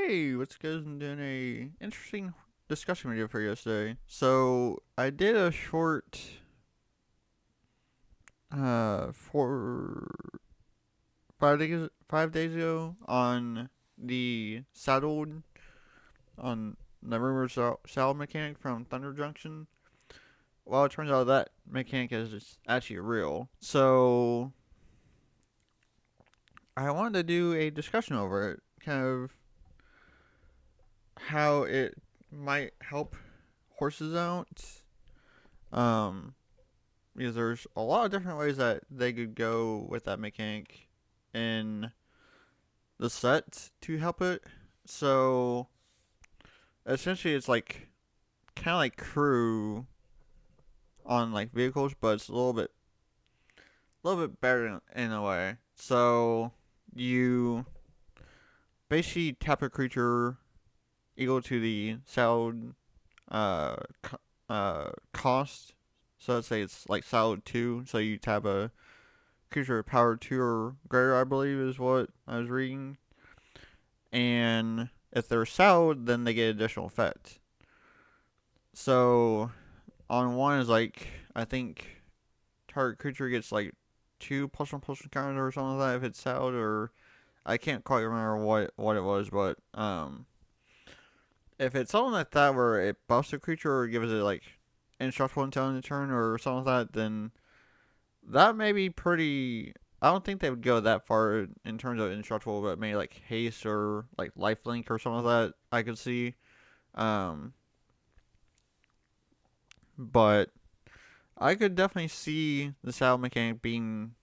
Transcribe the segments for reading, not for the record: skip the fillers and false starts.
Hey, what's good? I'm doing a interesting discussion video for you today. So I did a short for 5 days ago on the saddled on the rumored saddle mechanic from Thunder Junction. Well, it turns out that mechanic is just actually real. So I wanted to do a discussion over it, kind of how it might help horses out. Um, because there's a lot of different ways that they could go with that mechanic in the set to help it. So essentially, it's like kind of like crew on like vehicles, but it's a little bit better in a way. So you basically tap a creature equal to the sound uh cost. So let's say it's like solid 2, so you tap a creature power 2 or greater, I believe is what I was reading. And if they're solid, then they get additional effect. So on one is like, I think target creature gets like 2 +1/+1 counters or something like that if it's solid, or I can't quite remember what it was, but if it's something like that where it buffs a creature or gives it like indestructible until end of turn or something like that, then that may be pretty. I don't think they would go that far in terms of indestructible, but maybe like haste or like lifelink or something like that. I could see. Um, but I could definitely see the saddle mechanic being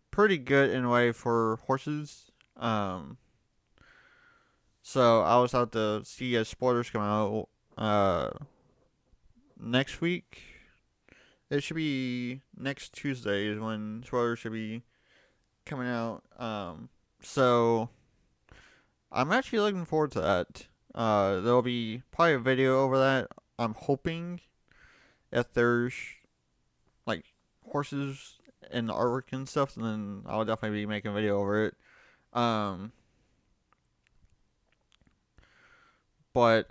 pretty good in a way for horses. So I was out to see as spoilers come out next week. It should be next Tuesday is when spoilers should be coming out. So I'm actually looking forward to that. There'll be probably a video over that. I'm hoping if there's like horses and artwork and stuff, then I'll definitely be making a video over it. Um, but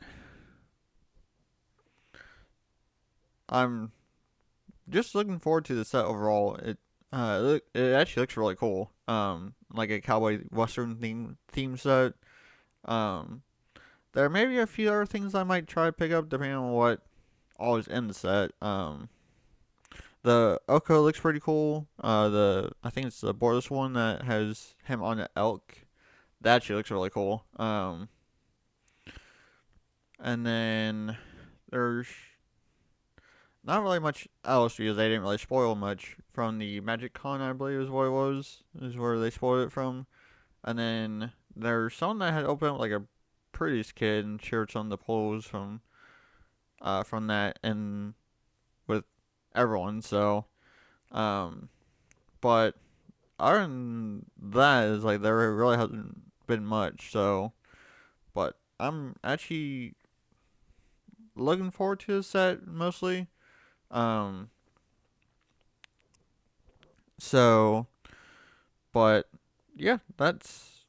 I'm just looking forward to the set overall. It actually looks really cool. Like a cowboy western theme set. Um, there may be a few other things I might try to pick up depending on what all is in the set. The Oko looks pretty cool. I think it's the borderless one that has him on an elk. That actually looks really cool. And then there's not really much else because they didn't really spoil much from the Magic Con, I believe is what it was. Is where they spoiled it from. And then there's some that had opened up like a Pretty's Kid and shirts on the poles from that and with everyone. So um, but other than that, is like there really hasn't been much. So, but I'm actually looking forward to the set mostly. Um, so, but yeah, that's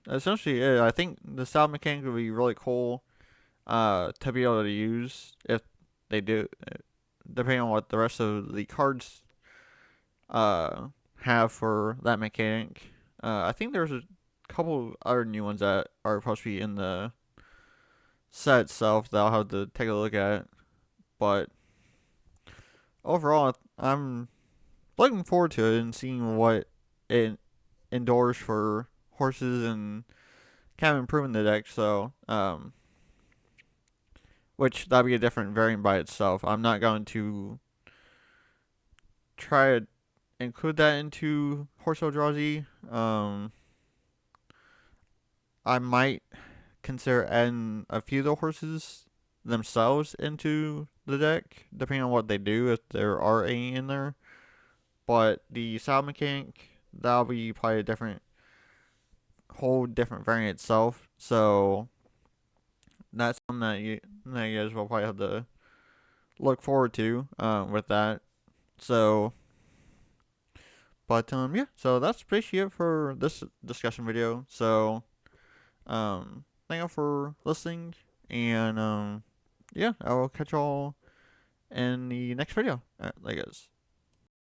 essentially it. I think the sound mechanic would be really cool. To be able to use if they do, depending on what the rest of the cards uh have for that mechanic. I think there's a couple other new ones that are supposed to be in the set itself that I'll have to take a look at. But overall, I'm looking forward to it and seeing what it endures for horses and kind of improving the deck. So, which that'll be a different variant by itself. I'm not going to try to include that into Horse Eldrazi. I might consider adding a few of the horses themselves into the deck, depending on what they do, if there are any in there. But the style mechanic, that'll be probably a whole different variant itself. So that's something that you guys will probably have to look forward to with that. So, but yeah. So that's basically it for this discussion video. So Thank you for listening, and yeah, I will catch y'all in the next video. I guess.